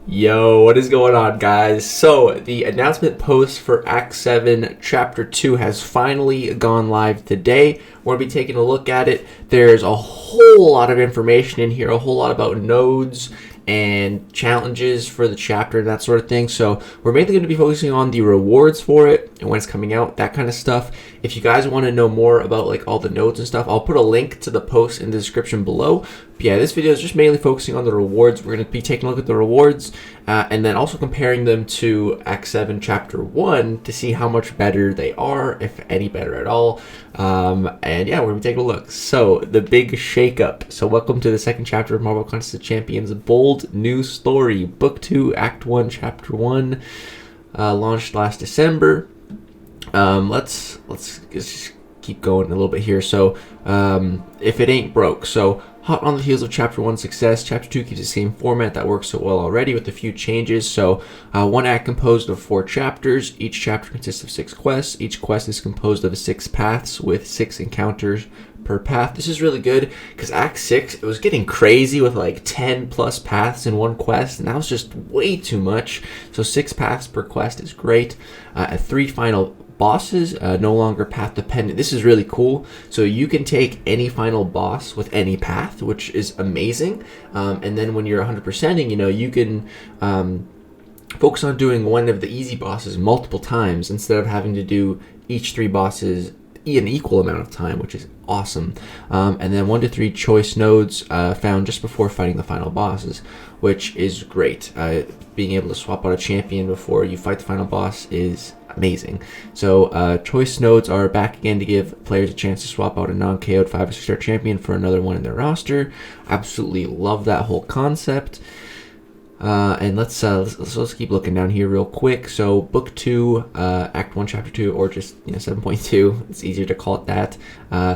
Yo, what is going on, guys? So, the announcement post for Act 7, Chapter 2 has finally gone live today. We're going to be taking a look at it. There's a whole lot of information in here, a whole lot about nodes and challenges for the chapter and that sort of thing. So, we're mainly going to be focusing on the rewards for it and when it's coming out, that kind of stuff. If you guys want to know more about like all the nodes and stuff, I'll put a link to the post in the description below. But yeah, this video is just mainly focusing on the rewards. We're going to be taking a look at the rewards and then also comparing them to Act 7 Chapter 1 to see how much better they are, if any better at all. And yeah, we're going to be taking a look. So, the big shakeup. So, welcome to the second chapter of Marvel Contest of Champions, Bold New Story, Book 2, Act 1, Chapter 1, launched last December. Let's just keep going a little bit here. So, if it ain't broke. So, hot on the heels of Chapter 1 success, Chapter 2 keeps the same format that works so well already with a few changes. So, one act composed of 4 chapters. Each chapter consists of 6 quests. Each quest is composed of 6 paths with 6 encounters per path. This is really good because Act 6, it was getting crazy with like 10 plus paths in one quest, and that was just way too much. So 6 paths per quest is great. 3 final bosses, no longer path dependent. This is really cool. So you can take any final boss with any path, which is amazing. And then when you're 100%ing, you can focus on doing one of the easy bosses multiple times instead of having to do each 3 bosses an equal amount of time, which is awesome. And then 1 to 3 choice nodes found just before fighting the final bosses, which is great. Being able to swap out a champion before you fight the final boss is amazing. So choice nodes are back again to give players a chance to swap out a non-KO'd 5 or 6 star champion for another one in their roster. Absolutely love that whole concept. And let's keep looking down here real quick. So Book 2, Act 1, Chapter 2, or just 7.2. It's easier to call it that.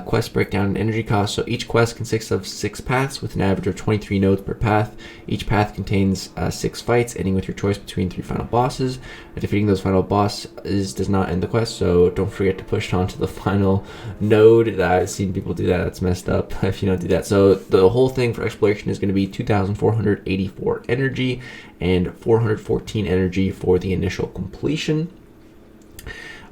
Quest breakdown and energy cost. So each quest consists of 6 paths with an average of 23 nodes per path. Each path contains 6 fights, ending with your choice between 3 final bosses. Defeating those final bosses does not end the quest, so don't forget to push on to the final node. I've seen people do that. That's messed up if you don't do that. So the whole thing for exploration is going to be 2,484 energy and 414 energy for the initial completion.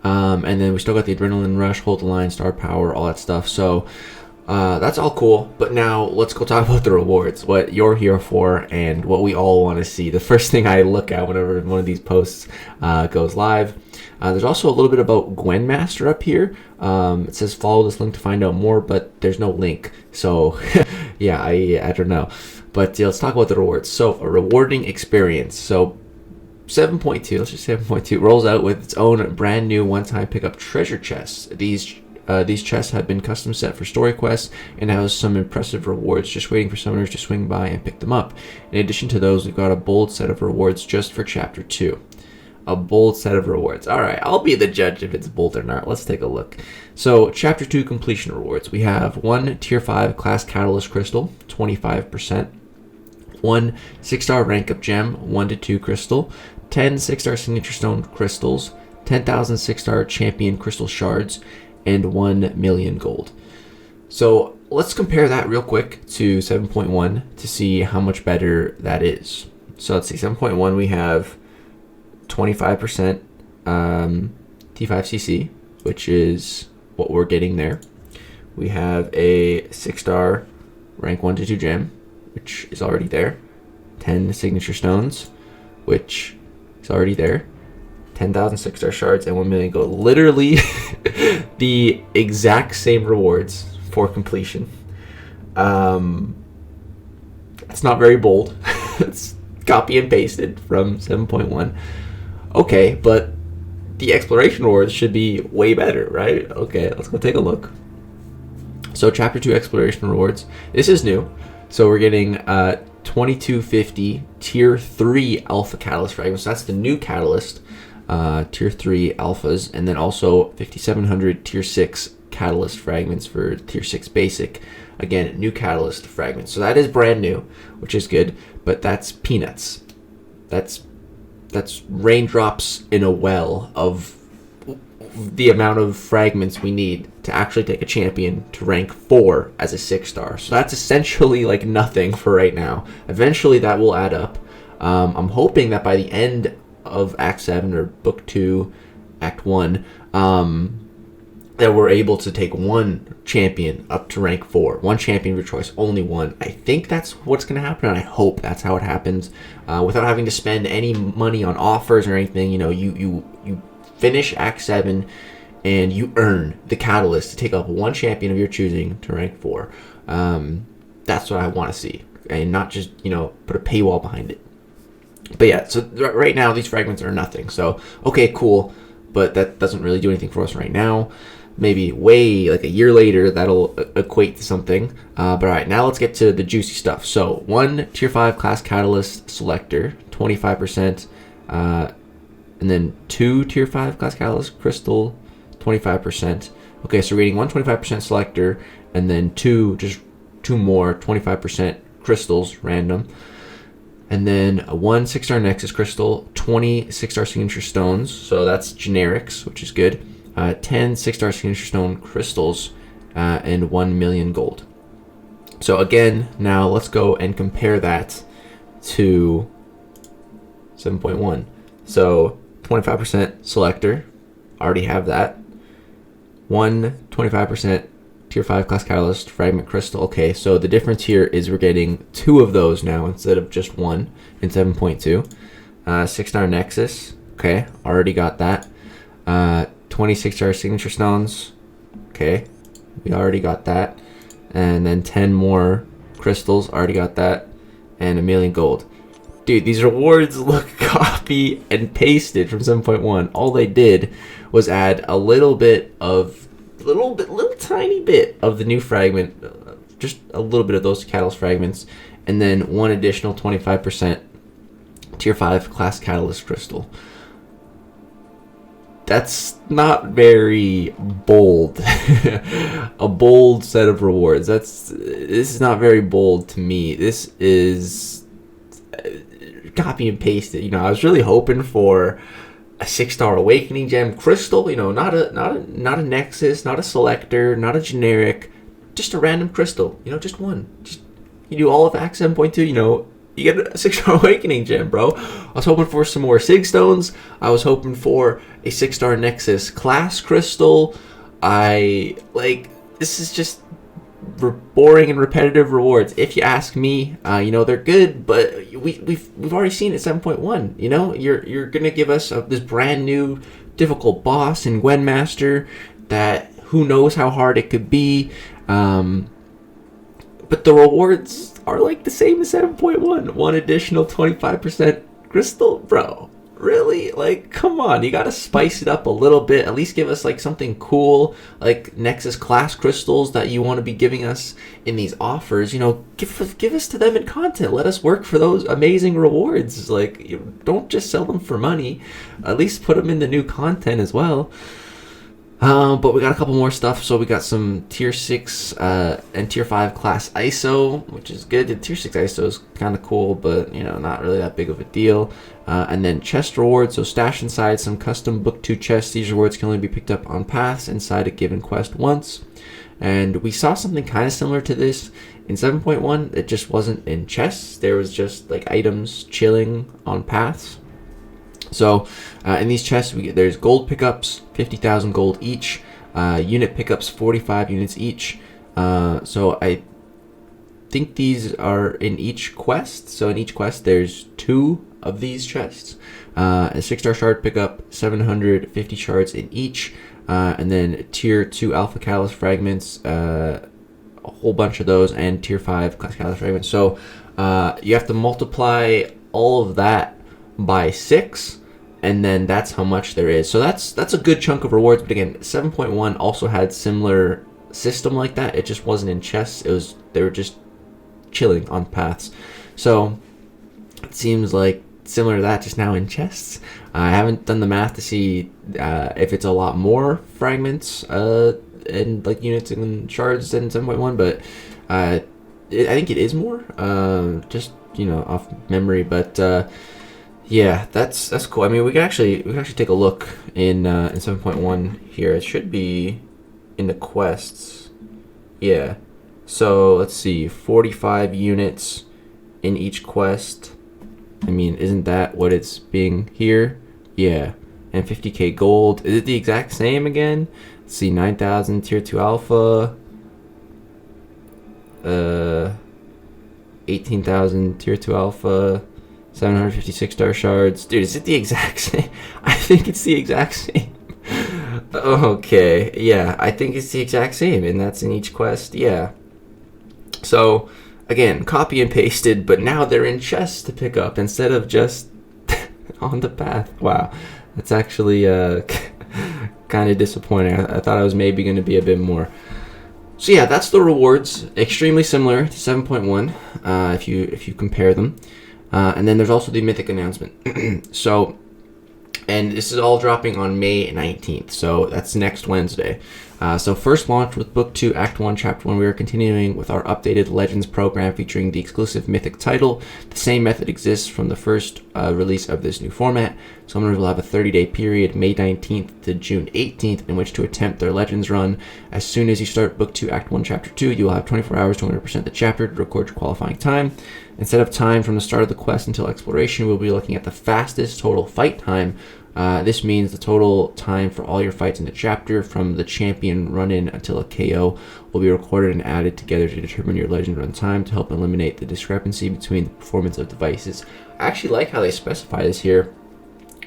And then we still got the adrenaline rush, hold the line, star power, all that stuff. So that's all cool. But now let's go talk about the rewards, what you're here for and what we all want to see. The first thing I look at whenever one of these posts goes live. There's also a little bit about Gwenmaster up here. It says follow this link to find out more, but there's no link. So yeah, I don't know. But let's talk about the rewards. So a rewarding experience. So 7.2, let's just say 7.2, rolls out with its own brand new one-time pickup treasure chests. These chests have been custom set for story quests and has some impressive rewards just waiting for summoners to swing by and pick them up. In addition to those, we've got a bold set of rewards just for Chapter 2. A bold set of rewards. Alright, I'll be the judge if it's bold or not. Let's take a look. So, Chapter 2 completion rewards. We have 1 Tier 5 Class Catalyst Crystal, 25%. 1 6-star rank up gem, 1 to 2 crystal. 10 6-star signature stone crystals. 10,000 6-star champion crystal shards. And 1 million gold. So, let's compare that real quick to 7.1 to see how much better that is. So, let's see. 7.1 we have 25% T5CC, which is what we're getting there. We have a 6-star rank 1 to 2 gem, which is already there. 10 signature stones, which is already there. 10,000 6-star shards and 1 million gold. Literally the exact same rewards for completion. It's not very bold. It's copy and pasted from 7.1. Okay, but the exploration rewards should be way better, right? Okay, let's go take a look. So Chapter 2 exploration rewards. This is new. So we're getting 2250 Tier 3 Alpha Catalyst fragments. So that's the new Catalyst. Tier 3 Alphas. And then also 5700 Tier 6 Catalyst fragments for Tier 6 Basic. Again, new Catalyst fragments. So that is brand new, which is good. But that's peanuts. That's raindrops in a well of the amount of fragments we need to actually take a champion to rank 4 as a 6-star. So that's essentially like nothing for right now. Eventually that will add up. I'm hoping that by the end of Act 7 or Book 2, Act 1, that we're able to take one champion up to rank 4. One champion of your choice, only one. I think that's what's going to happen, and I hope that's how it happens. Without having to spend any money on offers or anything, you finish Act 7, and you earn the catalyst to take up one champion of your choosing to rank 4. That's what I want to see, and not just, put a paywall behind it. But yeah, so right now, these fragments are nothing. So, okay, cool, but that doesn't really do anything for us right now. Maybe like a year later, that'll equate to something. But all right, now let's get to the juicy stuff. So 1 tier 5 class catalyst selector, 25%, and then 2 tier 5 class catalyst crystal, 25%. Okay, so rating 1 25% selector, and then two more 25% crystals random. And then 1 6-star Nexus crystal, 20 6-star signature stones, so that's generics, which is good. 10 6-star signature stone crystals, and 1 million gold. So again, now let's go and compare that to 7.1. So 25% selector, already have that. 1 25% tier 5 class catalyst fragment crystal. Okay, so the difference here is we're getting 2 of those now instead of just 1 in 7.2. 6-star Nexus. Okay, already got that. 26-star signature stones. Okay, we already got that. And then 10 more crystals. Already got that. And 1 million gold. Dude, these rewards look copy and pasted from 7.1. All they did was add a little tiny bit of the new fragment, just a little bit of those catalyst fragments, and then 1 additional 25% tier 5 class catalyst crystal. That's not very bold. A bold set of rewards. This is not very bold to me. This is copy and pasted. I was really hoping for a 6-star awakening gem crystal, not a Nexus, not a selector, not a generic, just a random crystal, just one. Just you do all of Act 7.2, you get a 6-star awakening gem, bro. I was hoping for some more Sig stones. I was hoping for a 6-star Nexus class crystal. This is just boring and repetitive rewards. If you ask me, they're good, but we've already seen it 7.1. You're gonna give us this brand new difficult boss in Gwenmaster that who knows how hard it could be. But the rewards are like the same as 7.1. 1 additional 25% crystal, bro. Really? Come on. You gotta spice it up a little bit. At least give us something cool, like Nexus class crystals that you want to be giving us in these offers. Give us to them in content. Let us work for those amazing rewards. Don't just sell them for money. At least put them in the new content as well. But we got a couple more stuff. So we got some tier 6 and tier 5 class ISO, which is good. The tier 6 ISO is kind of cool, but not really that big of a deal. And then chest rewards. So stash inside some custom book 2 chests. These rewards can only be picked up on paths inside a given quest once. And we saw something kind of similar to this in 7.1. It just wasn't in chests. There was just items chilling on paths. So in these chests, there's gold pickups, 50,000 gold each. Unit pickups, 45 units each. So I think these are in each quest. So in each quest, there's 2 of these chests. A 6-star shard pickup, 750 shards in each. And then tier 2 alpha catalyst fragments, a whole bunch of those, and tier 5 class catalyst fragments. So you have to multiply all of that by 6, and then that's how much there is. So that's a good chunk of rewards. But again, 7.1 also had similar system like that. It just wasn't in chests. They were just chilling on paths. So it seems like similar to that, just now in chests. I haven't done the math to see if it's a lot more fragments and units and shards than 7.1, but I think it is more. Just off memory, but. Yeah, that's cool. I mean, we can actually take a look in 7.1 here. It should be in the quests. Yeah. So let's see, 45 units in each quest. I mean, isn't that what it's being here? Yeah. And 50k gold. Is it the exact same again? Let's see, 9,000 tier 2 alpha. 18,000 tier 2 alpha. 756 star shards. Dude, is it the exact same? I think it's the exact same. Okay, yeah, I think it's the exact same, and that's in each quest, yeah. So, again, copy and pasted, but now they're in chests to pick up instead of just on the path. Wow, that's actually kind of disappointing. I thought I was maybe going to be a bit more. So yeah, that's the rewards. Extremely similar to 7.1 if you compare them. And then there's also the Mythic announcement. So, and this is all dropping on May 19th, so that's next Wednesday. So first launch with Book 2, Act 1, Chapter 1. We are continuing with our updated Legends program featuring the exclusive Mythic title. The same method exists from the first release of this new format. Summoners will have a 30-day period, May 19th to June 18th, in which to attempt their Legends run. As soon as you start Book 2, Act 1, Chapter 2, you will have 24 hours to 100% the chapter to record your qualifying time. Instead of time from the start of the quest until exploration, we'll be looking at the fastest total fight time. This means the total time for all your fights in the chapter from the champion run-in until a KO will be recorded and added together to determine your legend run time to help eliminate the discrepancy between the performance of devices. I actually like how they specify this here.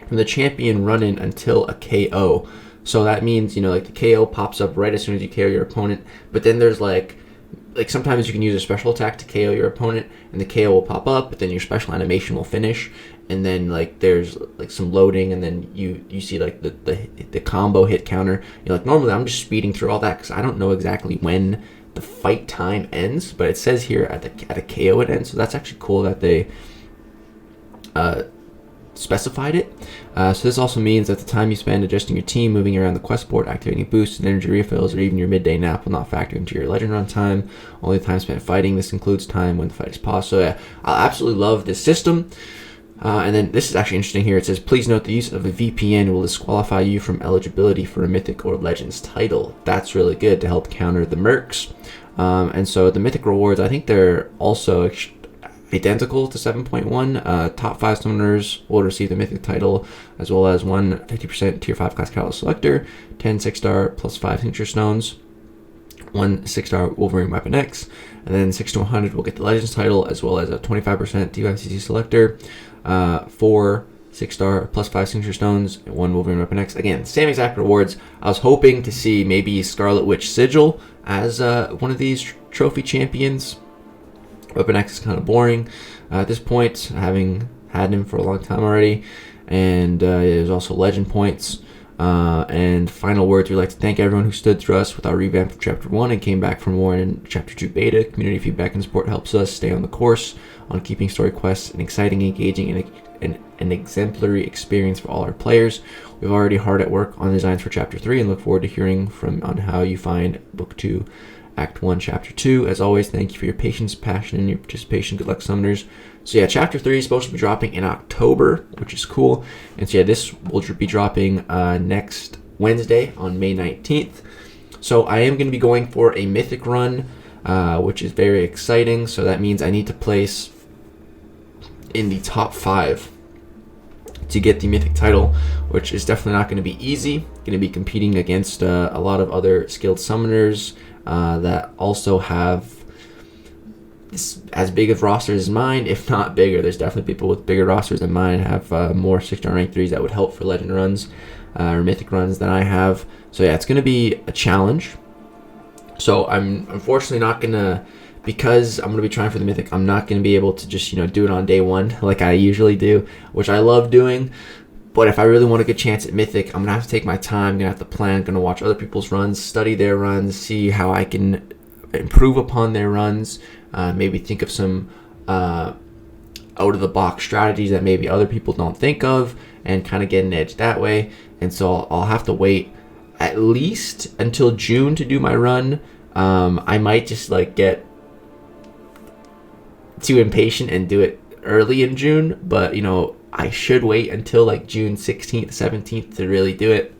From the champion run-in until a KO. So that means, you know, like the KO pops up right as soon as you KO your opponent, but then there's like sometimes you can use a special attack to KO your opponent, and the KO will pop up, but then your special animation will finish, and then like there's like some loading, and then you see like the combo hit counter. You're like, normally I'm just speeding through all that because I don't know exactly when the fight time ends, but it says here at a KO it ends, so that's actually cool that they specified it. So this also means that the time you spend adjusting your team, moving around the quest board, activating boosts and energy refills, or even your midday nap will not factor into your legend run time. Only time spent fighting. This includes time when the fight is paused. So yeah, I absolutely love this system. And then this is actually interesting here. It says, please note the use of a VPN will disqualify you from eligibility for a Mythic or Legends title. That's really good to help counter the mercs. And so the Mythic rewards, I think they're also identical to 7.1. Top 5 summoners will receive the Mythic title, as well as one 50% tier 5 class catalyst selector, 10 6-star plus 5 signature stones, one 6-star Wolverine Weapon X, and then 6 to 100 will get the Legends title, as well as a 25% T5CC selector, 4 6-star plus 5 signature stones, and one Wolverine Weapon X. Again, same exact rewards. I was hoping to see maybe Scarlet Witch Sigil as one of these trophy champions. Weapon X is kind of boring at this point, having had him for a long time already. And there's also legend points. And final words, we'd like to thank everyone who stood through us with our revamp of Chapter 1 and came back for more in Chapter 2 beta. Community feedback and support helps us stay on the course on keeping story quests an exciting, engaging, and an exemplary experience for all our players. We've already hard at work on designs for Chapter 3 and look forward to hearing on how you find Book 2, Act 1, Chapter 2. As always, thank you for your patience, passion, and your participation. Good luck, summoners. So yeah, Chapter 3 is supposed to be dropping in October, which is cool. And so yeah, this will be dropping next Wednesday on May 19th. So I am going to be going for a Mythic run, which is very exciting. So that means I need to place in the top 5 to get the Mythic title, which is definitely not going to be easy. Going to be competing against a lot of other skilled summoners that also have as big of rosters as mine, if not bigger. There's definitely people with bigger rosters than mine have more 6-star rank 3s that would help for legend runs or mythic runs than I have. So yeah, it's going to be a challenge. So I'm unfortunately not going to, because I'm going to be trying for the mythic, I'm not going to be able to just, do it on day 1 like I usually do, which I love doing. But if I really want a good chance at Mythic, I'm going to have to take my time, going to have to plan, going to watch other people's runs, study their runs, see how I can improve upon their runs, maybe think of some out-of-the-box strategies that maybe other people don't think of, and kind of get an edge that way. And so I'll have to wait at least until June to do my run. I might just get too impatient and do it early in June, but I should wait until June 16th, 17th to really do it.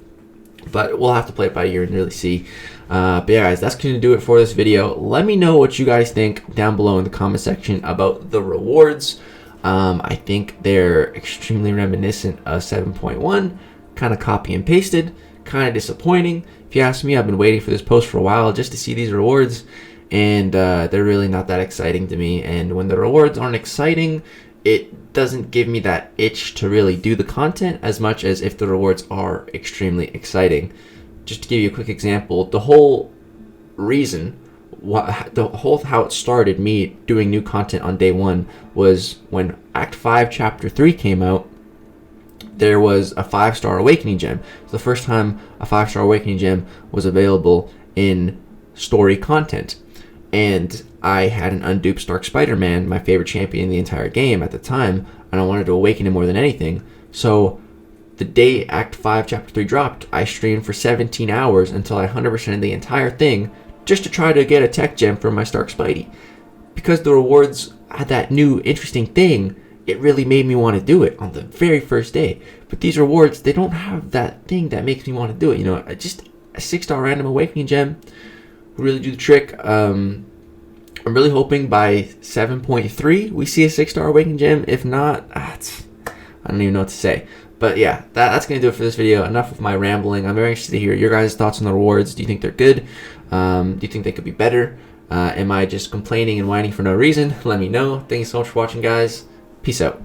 But we'll have to play it by ear and really see. But yeah, guys, that's going to do it for this video. Let me know what you guys think down below in the comment section about the rewards. I think they're extremely reminiscent of 7.1, kind of copy and pasted, kind of disappointing. If you ask me, I've been waiting for this post for a while just to see these rewards, and they're really not that exciting to me. And when the rewards aren't exciting, it doesn't give me that itch to really do the content as much as if the rewards are extremely exciting. Just to give you a quick example, the whole reason, how it started me doing new content on day one was when Act 5 Chapter 3 came out. There was a 5-star awakening gem. It's the first time a 5-star awakening gem was available in story content. And I had an unduped Stark Spider-Man, my favorite champion in the entire game at the time, and I wanted to awaken him more than anything. So the day Act 5 Chapter 3 dropped, I streamed for 17 hours until I 100%ed the entire thing just to try to get a tech gem for my Stark Spidey. Because the rewards had that new interesting thing, it really made me want to do it on the very first day. But these rewards, they don't have that thing that makes me want to do it. You know, just a 6-star random awakening gem would really do the trick. I'm really hoping by 7.3 we see a 6-star awakening gem. If not, I don't even know what to say. But yeah, that's going to do it for this video. Enough of my rambling. I'm very interested to hear your guys' thoughts on the rewards. Do you think they're good? Do you think they could be better? Am I just complaining and whining for no reason? Let me know. Thank you so much for watching, guys. Peace out.